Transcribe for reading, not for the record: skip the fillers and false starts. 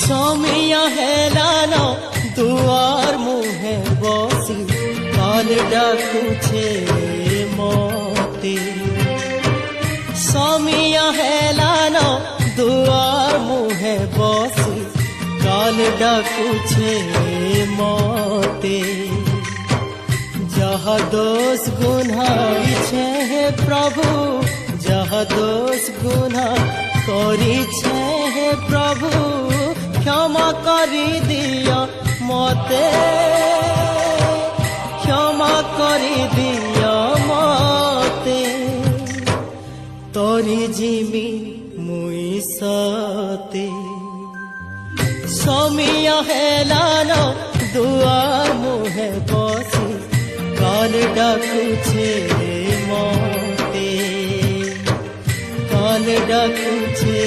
समिया हेलानो दुआर मुहे बसी काल डाकुछे मते समिया हेलानो दुआर मुहे बसी काल डाकुछे मते जहा दोष गुना इछे हे प्रभु जहा दोष गुना करिछे हे प्रभु क्षमा करी दिया मते क्षमा करी दिया मते तोरी जिमी मुई सते समिया हेलानो दुआर मुहे बसी काल डाकुछे मते काल डाकुछे